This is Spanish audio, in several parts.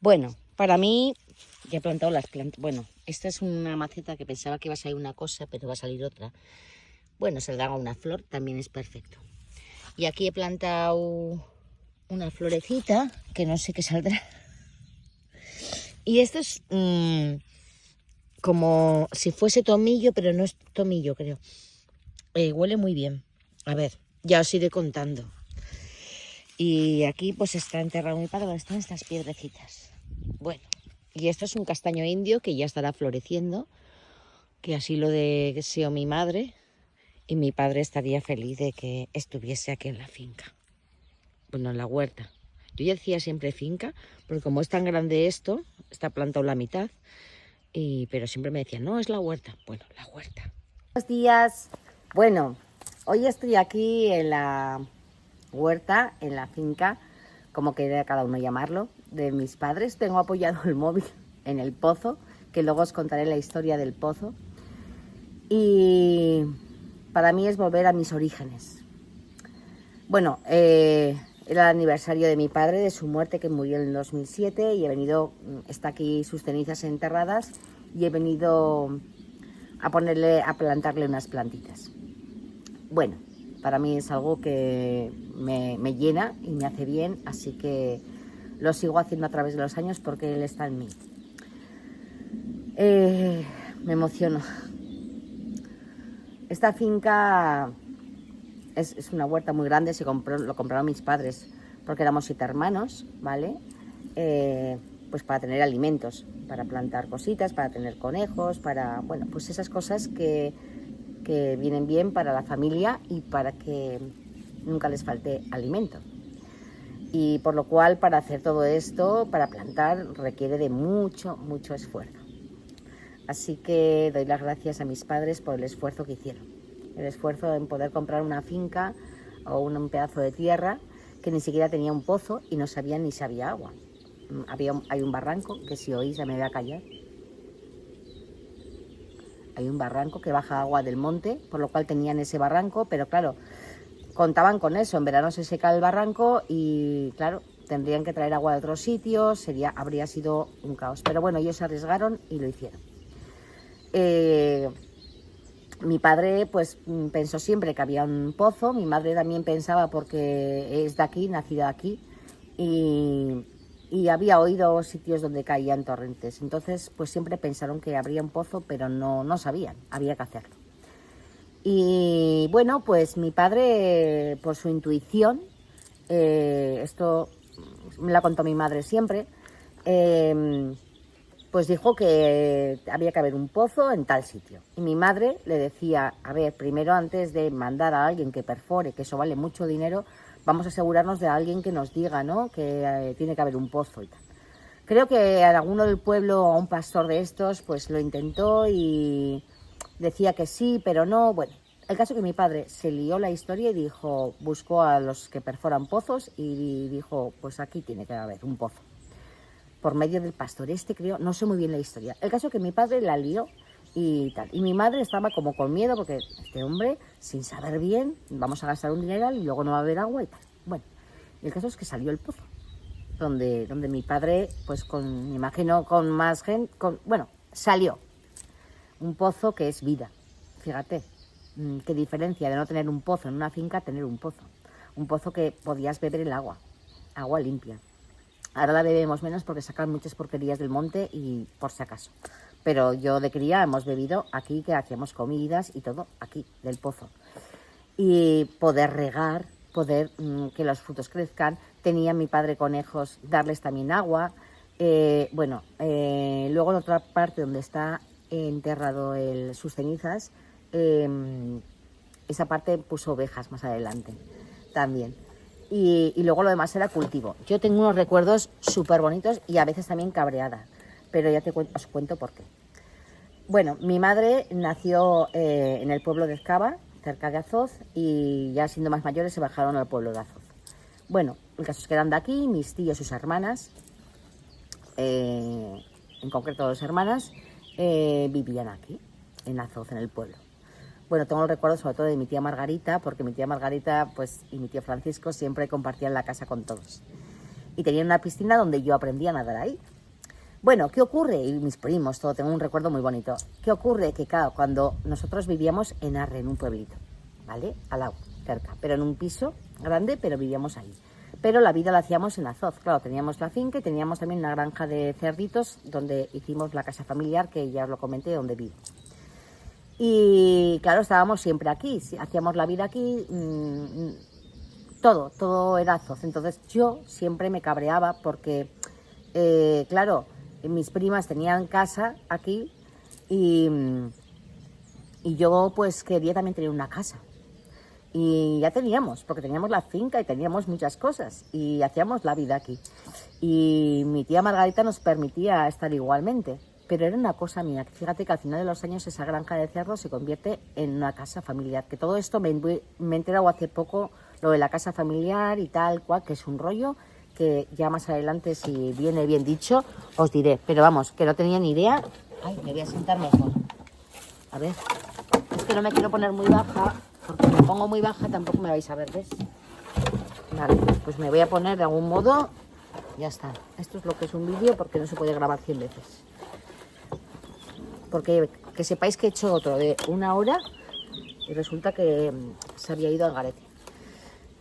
Bueno, para mí, ya he plantado las plantas. Bueno, esta es una maceta que pensaba que iba a salir una cosa, pero va a salir otra. Bueno, saldrá una flor, también es perfecto. Y aquí he plantado una florecita, que no sé qué saldrá. Y esto es como si fuese tomillo, pero no es tomillo, creo. Huele muy bien. A ver, ya os iré contando. Y aquí pues está enterrado mi padre, donde están estas piedrecitas. Bueno, y esto es un castaño indio que ya estará floreciendo, que así lo deseó mi madre, y mi padre estaría feliz de que estuviese aquí en la finca. Bueno, en la huerta. Yo ya decía siempre finca, porque como es tan grande esto, está plantado la mitad, pero siempre me decían, no, es la huerta. Bueno, la huerta. Buenos días. Bueno, hoy estoy aquí en la huerta, en la finca, como quiera cada uno llamarlo, de mis padres. Tengo apoyado el móvil en el pozo, que luego os contaré la historia del pozo. Y para mí es volver a mis orígenes. Bueno, era el aniversario de mi padre, de su muerte, que murió en el 2007, y está aquí sus cenizas enterradas, y he venido a plantarle unas plantitas. Bueno, para mí es algo que me llena y me hace bien, así que lo sigo haciendo a través de los años porque él está en mí. Me emociono. Esta finca es una huerta muy grande, lo compraron mis padres porque éramos 7 hermanos, ¿vale? Pues para tener alimentos, para plantar cositas, para tener conejos, bueno, pues esas cosas que vienen bien para la familia y para que nunca les falte alimento. Y por lo cual, para hacer todo esto, para plantar, requiere de mucho, mucho esfuerzo. Así que doy las gracias a mis padres por el esfuerzo que hicieron. El esfuerzo en poder comprar una finca o un pedazo de tierra que ni siquiera tenía un pozo y no sabían ni si había agua. Hay un barranco, que si oís ya me voy a callar. Hay un barranco que baja agua del monte, por lo cual tenían ese barranco, pero claro, contaban con eso. En verano se seca el barranco y claro, tendrían que traer agua de otros sitios, habría sido un caos. Pero bueno, ellos se arriesgaron y lo hicieron. Mi padre pues pensó siempre que había un pozo, mi madre también pensaba porque es de aquí, nacida aquí, y había oído sitios donde caían torrentes. Entonces pues siempre pensaron que habría un pozo, pero no sabían, había que hacerlo. Y bueno, pues mi padre, por su intuición, esto me lo contó mi madre siempre, pues dijo que había que haber un pozo en tal sitio. Y mi madre le decía, a ver, primero antes de mandar a alguien que perfore, que eso vale mucho dinero, vamos a asegurarnos de alguien que nos diga, ¿no?, que tiene que haber un pozo y tal. Creo que a alguno del pueblo, a un pastor de estos, pues lo intentó y decía que sí, pero no. Bueno, el caso es que mi padre se lió la historia y buscó a los que perforan pozos y dijo, pues aquí tiene que haber un pozo. Por medio del pastor creo, no sé muy bien la historia. El caso es que mi padre la lió y tal. Y mi madre estaba como con miedo porque este hombre, sin saber bien, vamos a gastar un dineral y luego no va a haber agua y tal. Bueno, el caso es que salió el pozo, donde mi padre, pues me imagino con más gente, bueno, salió. Un pozo que es vida, fíjate, qué diferencia de no tener un pozo en una finca a tener un pozo. Un pozo que podías beber el agua limpia. Ahora la bebemos menos porque sacan muchas porquerías del monte y por si acaso. Pero yo de cría hemos bebido aquí, que hacíamos comidas y todo aquí, del pozo. Y poder regar, que los frutos crezcan. Tenía mi padre conejos, darles también agua. Luego en otra parte donde está enterrado sus cenizas, esa parte puso ovejas más adelante también. Y luego lo demás era cultivo. Yo tengo unos recuerdos súper bonitos y a veces también cabreadas, pero ya os cuento por qué. Bueno, mi madre nació en el pueblo de Ezcaba, cerca de Azoz, y ya siendo más mayores se bajaron al pueblo de Azoz. Bueno, el caso es que eran de aquí, mis tíos, sus hermanas, en concreto 2 hermanas, vivían aquí, en Azoz, en el pueblo. Bueno, tengo el recuerdo sobre todo de mi tía Margarita, porque mi tía Margarita y mi tío Francisco siempre compartían la casa con todos. y tenían una piscina donde yo aprendí a nadar ahí. Bueno, ¿qué ocurre? Y mis primos, todo, tengo un recuerdo muy bonito. ¿Qué ocurre? Que claro, cuando nosotros vivíamos en Arre, en un pueblito, ¿vale? Al lado, cerca, pero en un piso grande, pero vivíamos ahí. Pero la vida la hacíamos en Azoz, claro, teníamos la finca y teníamos también una granja de cerditos donde hicimos la casa familiar, que ya os lo comenté, donde vivo. Y claro, estábamos siempre aquí, hacíamos la vida aquí, todo era Azoz. Entonces yo siempre me cabreaba porque, claro, mis primas tenían casa aquí y yo pues quería también tener una casa. Y ya teníamos, porque teníamos la finca y teníamos muchas cosas y hacíamos la vida aquí. Y mi tía Margarita nos permitía estar igualmente, pero era una cosa mía. Fíjate que al final de los años esa granja de cerdos se convierte en una casa familiar. Que todo esto me he enterado hace poco, lo de la casa familiar y tal cual, que es un rollo que ya más adelante, si viene bien dicho, os diré. Pero vamos, que no tenía ni idea. Ay, me voy a sentar mejor. A ver, es que no me quiero poner muy baja. Porque me pongo muy baja tampoco me vais a ver, ¿ves? Vale, pues me voy a poner de algún modo. Ya está. Esto es lo que es un vídeo porque no se puede grabar 100 veces. Porque que sepáis que he hecho otro de 1 hora y resulta que se había ido al garete.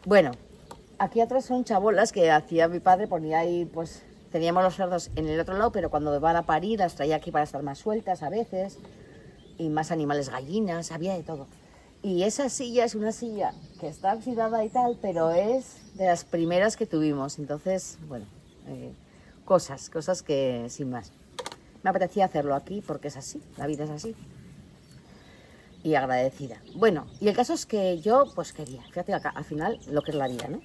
Bueno, aquí atrás son chabolas que hacía mi padre, ponía ahí, pues teníamos los cerdos en el otro lado, pero cuando van a parir las traía aquí para estar más sueltas a veces. Y más animales, gallinas, había de todo. Y esa silla es una silla que está oxidada y tal, pero es de las primeras que tuvimos. Entonces, bueno, cosas que sin más. Me apetecía hacerlo aquí porque es así, la vida es así. Y agradecida. Bueno, y el caso es que yo pues quería, fíjate acá, al final lo que es la vida, ¿no?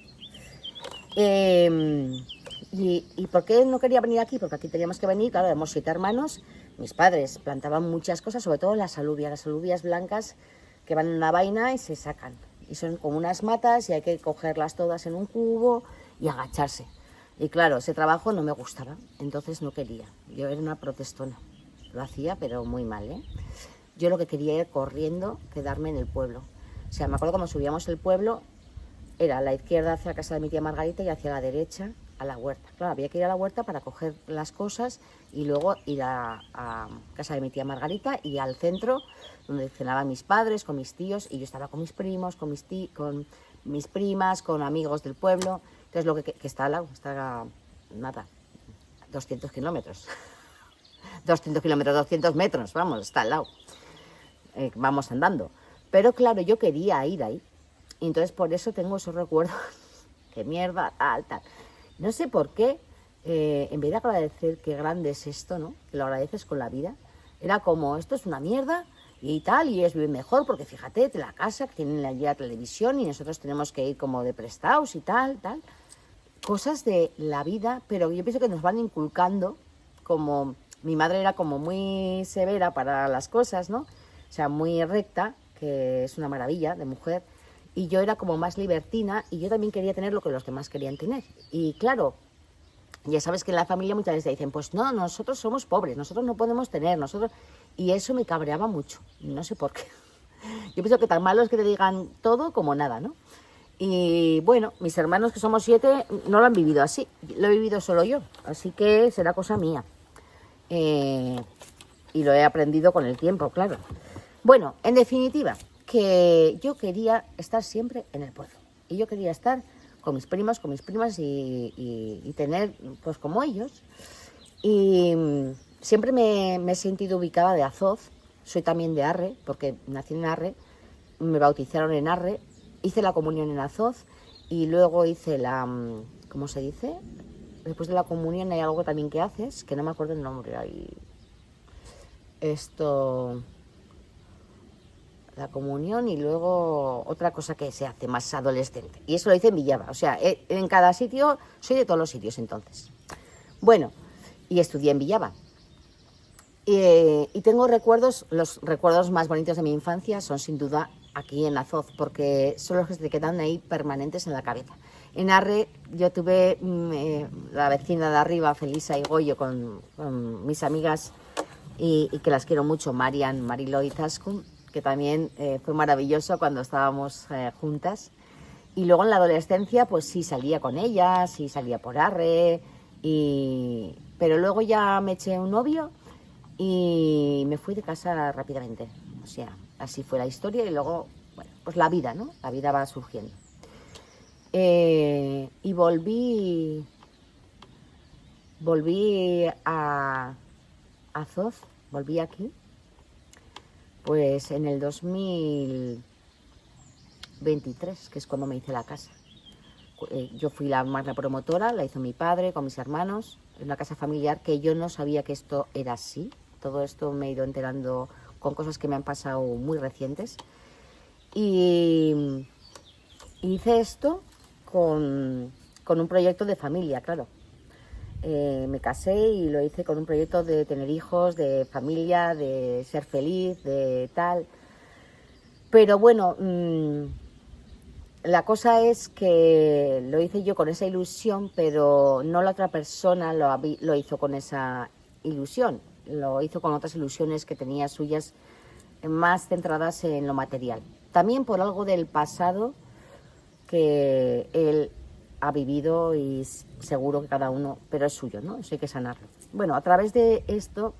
¿Y por qué no quería venir aquí? Porque aquí teníamos que venir, claro, éramos 7 hermanos. Mis padres plantaban muchas cosas, sobre todo las alubias blancas, que van en una vaina y se sacan. Y son como unas matas y hay que cogerlas todas en un cubo y agacharse. Y claro, ese trabajo no me gustaba, entonces no quería. Yo era una protestona. Lo hacía, pero muy mal, ¿eh? Yo lo que quería era corriendo, quedarme en el pueblo. O sea, me acuerdo cuando subíamos el pueblo, era a la izquierda hacia la casa de mi tía Margarita y hacia la derecha a la huerta. Claro, había que ir a la huerta para coger las cosas y luego ir a casa de mi tía Margarita y al centro, donde cenaban mis padres, con mis tíos, y yo estaba con mis primos, con mis primas, con amigos del pueblo. Entonces, lo que está al lado, está nada, 200 kilómetros. 200 kilómetros, 200 metros, vamos, está al lado. Vamos andando. Pero claro, yo quería ir ahí. Y entonces por eso tengo esos recuerdos. Qué mierda, tal. No sé por qué, en vez de agradecer qué grande es esto, ¿no? Que lo agradeces con la vida. Era como, esto es una mierda y tal, y ellos viven mejor porque fíjate, de la casa, que tienen allí la televisión y nosotros tenemos que ir como de prestados y tal. Cosas de la vida, pero yo pienso que nos van inculcando, como mi madre era como muy severa para las cosas, ¿no? O sea, muy recta, que es una maravilla de mujer. Y yo era como más libertina y yo también quería tener lo que los demás querían tener. Y claro, ya sabes que en la familia muchas veces te dicen, pues no, nosotros somos pobres, nosotros no podemos tener, nosotros... Y eso me cabreaba mucho, no sé por qué. Yo pienso que tan malo es que te digan todo como nada, ¿no? Y bueno, mis hermanos, que somos 7, no lo han vivido así, lo he vivido solo yo, así que será cosa mía. Y lo he aprendido con el tiempo, claro. Bueno, en definitiva, que yo quería estar siempre en el pueblo. Y yo quería estar con mis primos, con mis primas y tener, pues como ellos. Y siempre me he sentido ubicada de Azoz. Soy también de Arre, porque nací en Arre. Me bautizaron en Arre. Hice la comunión en Azoz. Y luego hice la... ¿Cómo se dice? Después de la comunión hay algo también que haces, que no me acuerdo el nombre. Esto... la comunión y luego otra cosa que se hace más adolescente. Y eso lo hice en Villava. O sea, en cada sitio, soy de todos los sitios entonces. Bueno, y estudié en Villava. Y tengo recuerdos, los recuerdos más bonitos de mi infancia son sin duda aquí en Azoz, porque son los que se quedan ahí permanentes en la cabeza. En Arre yo tuve la vecina de arriba, Felisa y Goyo, con mis amigas y que las quiero mucho, Marian, Marilo y Zascun, que también fue maravilloso cuando estábamos juntas. Y luego en la adolescencia, pues sí salía con ella, sí salía por arre, pero luego ya me eché un novio y me fui de casa rápidamente. O sea, así fue la historia y luego, bueno, pues la vida, ¿no? La vida va surgiendo. Y volví a Zoz, volví aquí, pues en el 2023, que es cuando me hice la casa. Yo fui la promotora, la hizo mi padre con mis hermanos, en una casa familiar que yo no sabía que esto era así. Todo esto me he ido enterando con cosas que me han pasado muy recientes. Y hice esto con un proyecto de familia, claro. Me casé y lo hice con un proyecto de tener hijos, de familia, de ser feliz, de tal. Pero bueno, la cosa es que lo hice yo con esa ilusión, pero no la otra persona lo hizo con esa ilusión. Lo hizo con otras ilusiones que tenía suyas más centradas en lo material. También por algo del pasado que él ha vivido y seguro que cada uno, pero es suyo, ¿no? Eso hay que sanarlo. Bueno, a través de esto,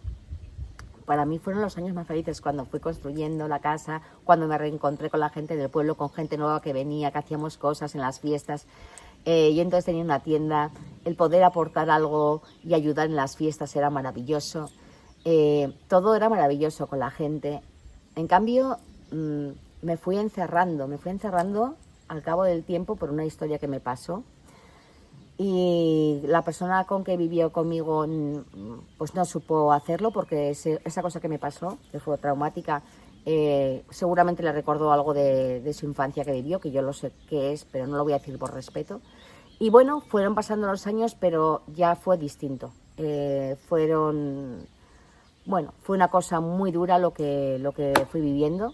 para mí fueron los años más felices cuando fui construyendo la casa, cuando me reencontré con la gente del pueblo, con gente nueva que venía, que hacíamos cosas en las fiestas. Yo entonces tenía una tienda, el poder aportar algo y ayudar en las fiestas era maravilloso. Todo era maravilloso con la gente. En cambio, me fui encerrando al cabo del tiempo por una historia que me pasó. Y la persona con que vivió conmigo pues no supo hacerlo porque esa cosa que me pasó, que fue traumática, seguramente le recordó algo de su infancia que vivió, que yo lo sé qué es, pero no lo voy a decir por respeto. Y bueno, fueron pasando los años, pero ya fue distinto. Fue una cosa muy dura lo que fui viviendo,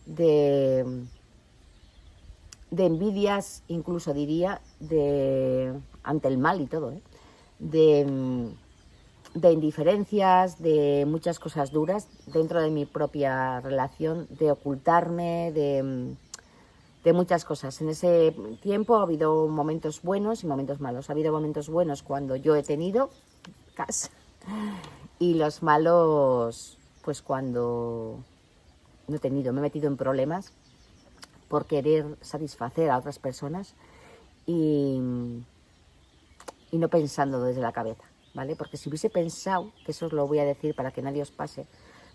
de envidias, incluso diría, ante el mal y todo, de indiferencias, de muchas cosas duras dentro de mi propia relación, de ocultarme, de muchas cosas. En ese tiempo ha habido momentos buenos y momentos malos. Ha habido momentos buenos cuando yo he tenido casa y los malos, pues cuando no he tenido. Me he metido en problemas por querer satisfacer a otras personas y no pensando desde la cabeza, ¿vale? Porque si hubiese pensado, que eso os lo voy a decir para que nadie os pase,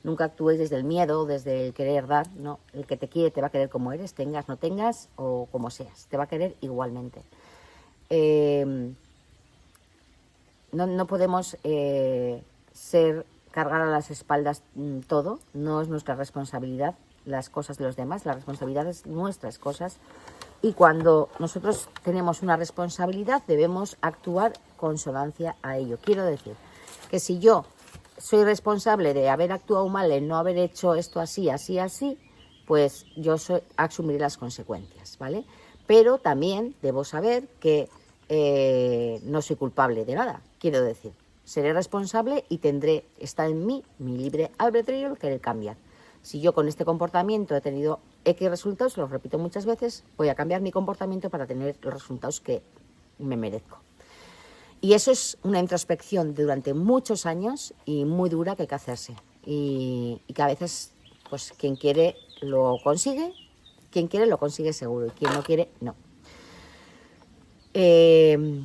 nunca actúes desde el miedo, desde el querer dar, no. El que te quiere te va a querer como eres, tengas, no tengas o como seas, te va a querer igualmente. No podemos cargar a las espaldas todo, no es nuestra responsabilidad las cosas de los demás, la responsabilidad es nuestras cosas y cuando nosotros tenemos una responsabilidad debemos actuar consonancia a ello. Quiero decir que si yo soy responsable de haber actuado mal, en no haber hecho esto así, así, así, pues yo asumiré las consecuencias, ¿vale? Pero también debo saber que no soy culpable de nada, quiero decir, seré responsable y está en mí mi libre albedrío el querer cambiar. Si yo con este comportamiento he tenido X resultados, los repito muchas veces, voy a cambiar mi comportamiento para tener los resultados que me merezco. Y eso es una introspección durante muchos años y muy dura que hay que hacerse. Y que a veces, pues quien quiere lo consigue, quien quiere lo consigue seguro y quien no quiere, no. El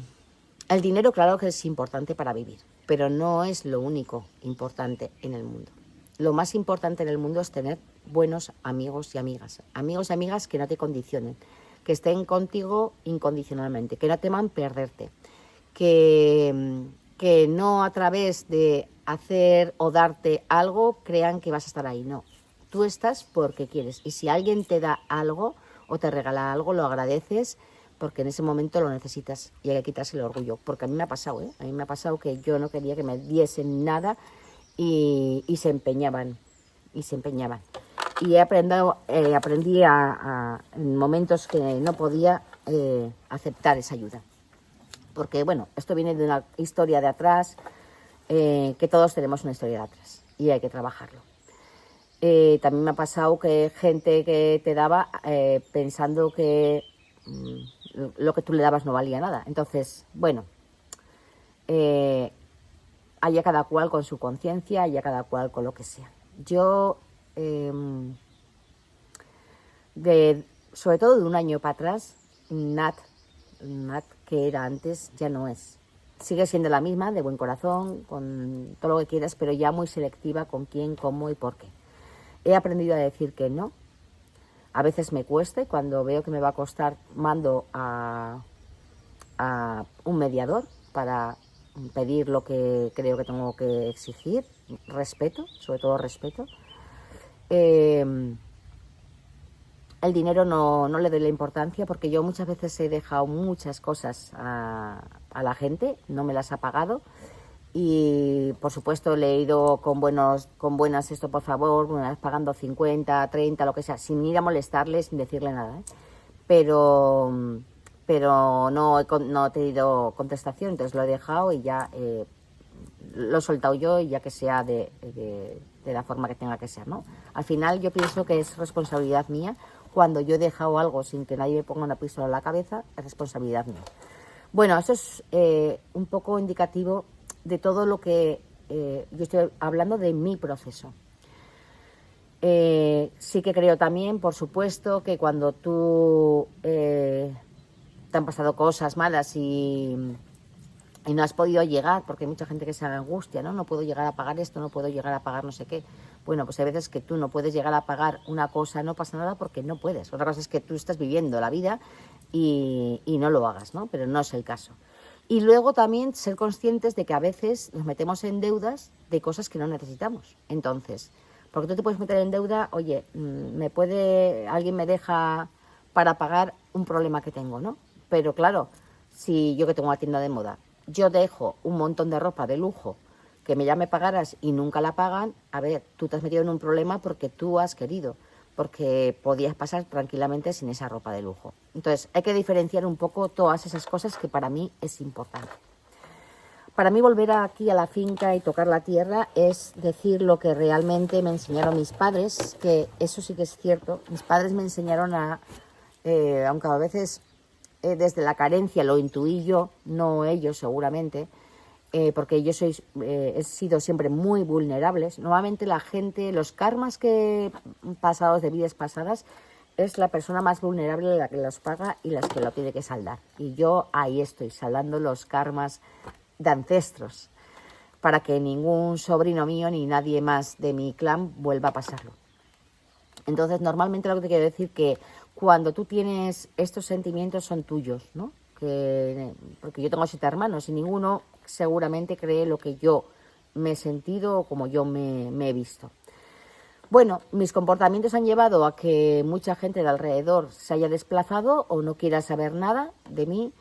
dinero, claro que es importante para vivir, pero no es lo único importante en el mundo. Lo más importante en el mundo es tener buenos amigos y amigas que no te condicionen, que estén contigo incondicionalmente, que no teman perderte, que no a través de hacer o darte algo crean que vas a estar ahí, no. Tú estás porque quieres y si alguien te da algo o te regala algo, lo agradeces porque en ese momento lo necesitas y hay que quitarse el orgullo, porque a mí me ha pasado, a mí me ha pasado que yo no quería que me diesen nada y se empeñaban. Y aprendí en momentos que no podía aceptar esa ayuda. Porque, bueno, esto viene de una historia de atrás, que todos tenemos una historia de atrás y hay que trabajarlo. También me ha pasado que gente que te daba pensando que lo que tú le dabas no valía nada. Entonces, bueno, eh, haya cada cual con su conciencia, haya cada cual con lo que sea. Yo, eh, sobre todo de un año para atrás, Nat que era antes ya no es. Sigue siendo la misma, de buen corazón, con todo lo que quieras, pero ya muy selectiva con quién, cómo y por qué. He aprendido a decir que no. A veces me cuesta y cuando veo que me va a costar mando a un mediador para pedir lo que creo que tengo que exigir, respeto, sobre todo respeto. El dinero no le doy la importancia porque yo muchas veces he dejado muchas cosas a la gente, no me las ha pagado y por supuesto le he ido con buenas esto por favor, pagando 50, 30, lo que sea, sin ir a molestarle, sin decirle nada, ¿eh? Pero no he tenido contestación, entonces lo he dejado y ya lo he soltado yo y ya que sea de la forma que tenga que ser, ¿no? Al final yo pienso que es responsabilidad mía. Cuando yo he dejado algo sin que nadie me ponga una pistola en la cabeza, es responsabilidad mía. Bueno, eso es un poco indicativo de todo lo que yo estoy hablando de mi proceso. Sí que creo también, por supuesto, que cuando tú te han pasado cosas malas y no has podido llegar, porque hay mucha gente que se angustia, ¿no? No puedo llegar a pagar esto, no puedo llegar a pagar no sé qué. Bueno, pues hay veces que tú no puedes llegar a pagar una cosa, no pasa nada porque no puedes. Otra cosa es que tú estás viviendo la vida y no lo hagas, ¿no? Pero no es el caso. Y luego también ser conscientes de que a veces nos metemos en deudas de cosas que no necesitamos. Entonces, porque tú te puedes meter en deuda, oye, alguien me deja para pagar un problema que tengo, ¿no? Pero claro, si yo que tengo una tienda de moda, yo dejo un montón de ropa de lujo que ya me pagaras y nunca la pagan, a ver, tú te has metido en un problema porque tú has querido, porque podías pasar tranquilamente sin esa ropa de lujo. Entonces, hay que diferenciar un poco todas esas cosas que para mí es importante. Para mí volver aquí a la finca y tocar la tierra es decir lo que realmente me enseñaron mis padres, que eso sí que es cierto. Mis padres me enseñaron aunque a veces desde la carencia lo intuí yo, no ellos seguramente, porque yo he sido siempre muy vulnerable. Normalmente la gente, los karmas que pasados de vidas pasadas, es la persona más vulnerable la que los paga y las que lo tiene que saldar. Y yo ahí estoy, saldando los karmas de ancestros, para que ningún sobrino mío ni nadie más de mi clan vuelva a pasarlo. Entonces, normalmente lo que te quiero decir que cuando tú tienes estos sentimientos son tuyos, ¿no? Porque yo tengo 7 hermanos y ninguno seguramente cree lo que yo me he sentido o como yo me he visto. Bueno, mis comportamientos han llevado a que mucha gente de alrededor se haya desplazado o no quiera saber nada de mí.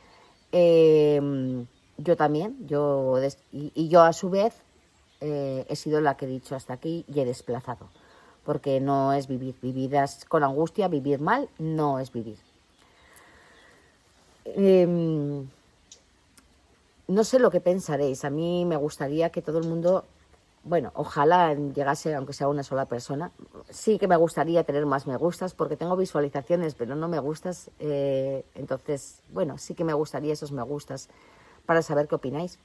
Yo también, yo a su vez he sido la que he dicho hasta aquí y he desplazado. Porque no es vivir. Vividas con angustia, vivir mal, no es vivir. No sé lo que pensaréis. A mí me gustaría que todo el mundo, bueno, ojalá llegase, aunque sea una sola persona. Sí que me gustaría tener más me gustas, porque tengo visualizaciones, pero no me gustas. Entonces, bueno, sí que me gustaría esos me gustas para saber qué opináis.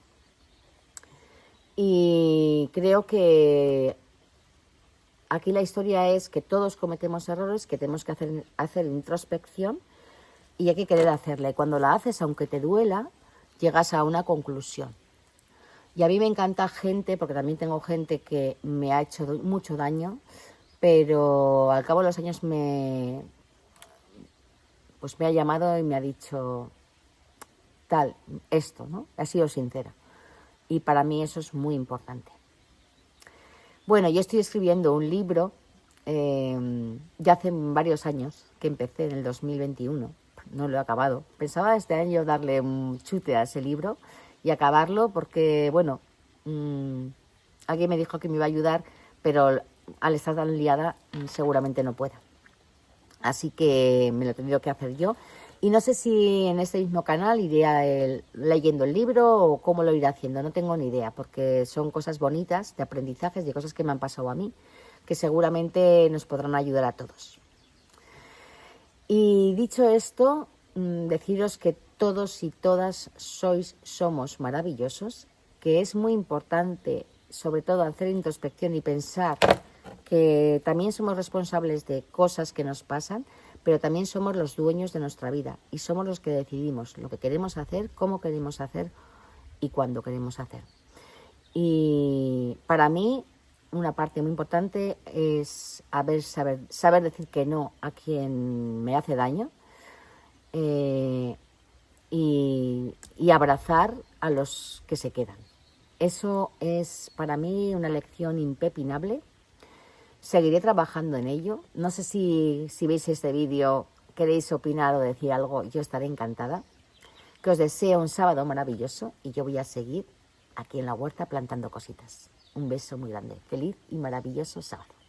Y creo que aquí la historia es que todos cometemos errores, que tenemos que hacer introspección y hay que querer hacerla. Y cuando la haces, aunque te duela, llegas a una conclusión. Y a mí me encanta gente, porque también tengo gente que me ha hecho mucho daño, pero al cabo de los años me ha llamado y me ha dicho esto, ¿no? Ha sido sincera. Y para mí eso es muy importante. Bueno, yo estoy escribiendo un libro, ya hace varios años que empecé, en el 2021, no lo he acabado. Pensaba este año darle un chute a ese libro y acabarlo porque, bueno, alguien me dijo que me iba a ayudar, pero al estar tan liada seguramente no pueda. Así que me lo he tenido que hacer yo. Y no sé si en este mismo canal iré leyendo el libro o cómo lo iré haciendo, no tengo ni idea, porque son cosas bonitas, de aprendizajes, de cosas que me han pasado a mí. que seguramente nos podrán ayudar a todos. Y dicho esto, deciros que todos y todas somos maravillosos, que es muy importante, sobre todo, hacer introspección y pensar que también somos responsables de cosas que nos pasan, pero también somos los dueños de nuestra vida y somos los que decidimos lo que queremos hacer, cómo queremos hacer y cuándo queremos hacer. Y para mí, una parte muy importante es saber decir que no a quien me hace daño, y abrazar a los que se quedan. Eso es para mí una lección impepinable. Seguiré trabajando en ello. No sé si veis este vídeo, queréis opinar o decir algo, yo estaré encantada. Que os deseo un sábado maravilloso y yo voy a seguir aquí en la huerta plantando cositas. Un beso muy grande. Feliz y maravilloso sábado.